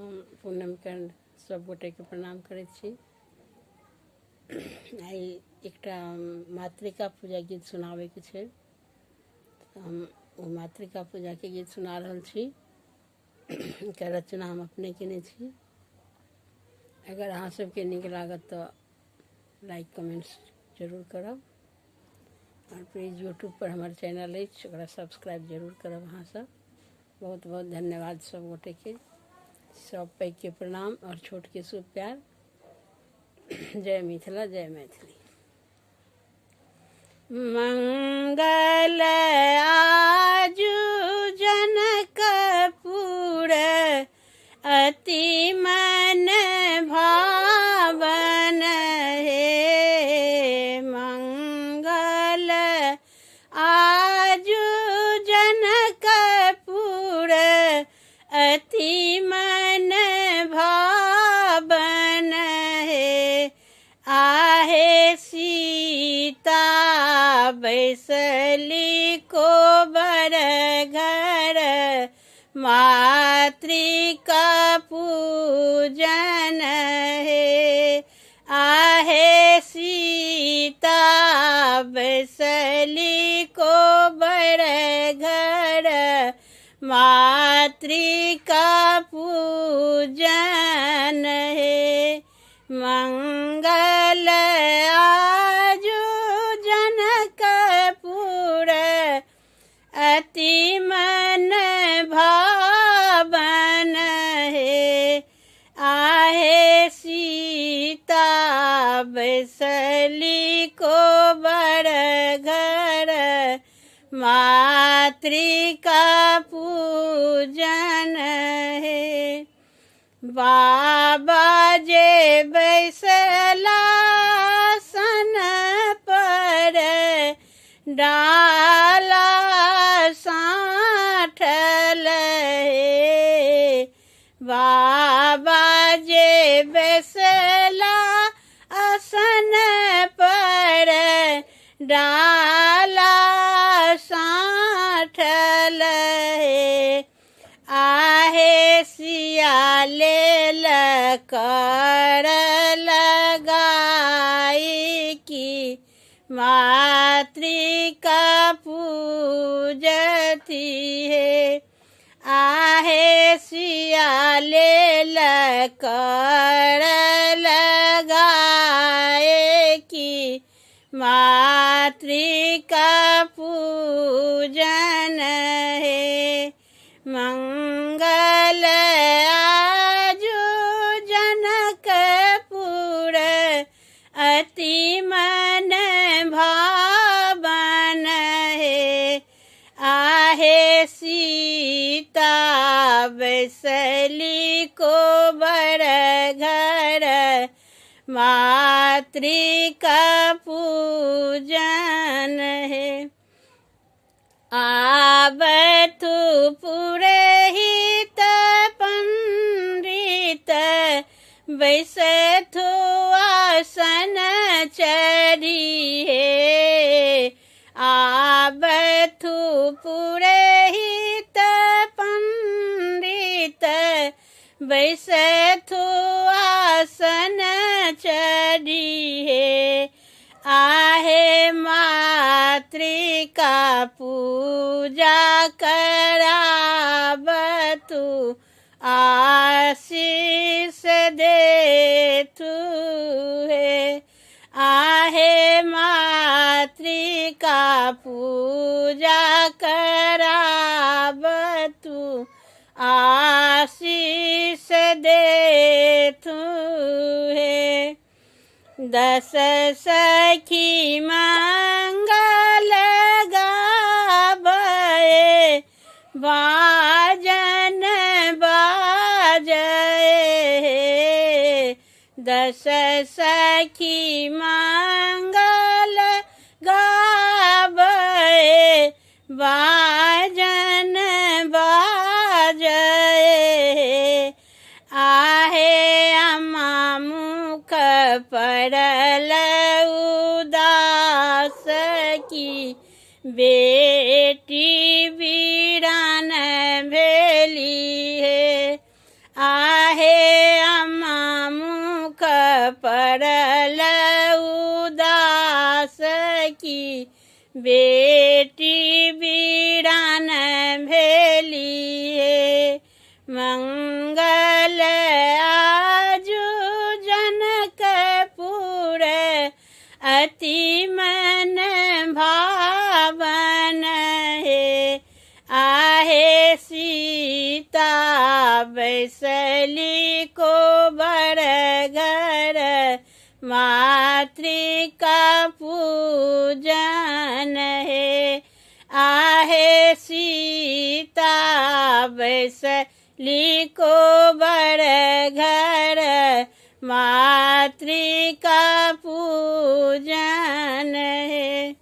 हम पूनम के सब गोटे के प्रणाम करै छी। आई एकटा मातृका पूजा गीत सुनावे के छै। हम वो मातृका पूजा के गीत सुना रहल छी। एकर रचना हम अपने केने छी। अगर अहाँ सबके नीक लागत तो लाइक कमेंट्स जरूर करब और प्लीज यूट्यूब पर हमारे चैनल है ओकरा सब्सक्राइब जरूर करब। अहाँ सब बहुत बहुत धन्यवाद सब गोटे के। सब पैघ के प्रणाम और छोट के शुभ प्यार। जय मिथिला, जय मैथिली। मंगल आजु जनकपुर अति मन भावन हे। मंगल आजु जनकपुर अति मन भावन हे। आहे सीता बैसली कोबर घर मातृका पूजन हे। आहे सीता बैसली कोबर घर मातृका पूजन हे। मंगल आजु जनकपुर अति मन भावन हे। आहे सीता बैसली कोबर घर मातृका पूजन हे। बाबा जे बैसला सन पर डाला साठल हे। बाबा जे बैसला आसन पर डाला साठल हे। आहे सियाले कर लगाई की मातृका पूजती है। आहे सियाले कर लगाए की मातृका पूजन है। मंगल आजु जनकपुर अति मन भावन हे। आहे सीता बैसली कोबर घर मातृका पूजन है। आवतु पुरोहित पंडित बैसथु आसन चढ़ी हे। आवतु पुरोहित पंडित बैसथु आसन चढ़ी हे। आहे मातृका पूजा करावतु आशीष देथु हे। आहे मातृका पूजा करावतु आशीष देथु हे। 10 सखी मंगल गावे बाजन बाजे। 10 सखी मंगल गावे बाजन बाजे। आहे अम्मा मुख पड़ल उदास की बेटी वीरान भेली है। आहे बेटी बीरान भेलिए मंगल आजु जनकपुर अति मन भावन हे आहे सीता बैसली को बर घर मातृका पूजन है आहे सीता बैसली को बर घर मातृका पूजन है।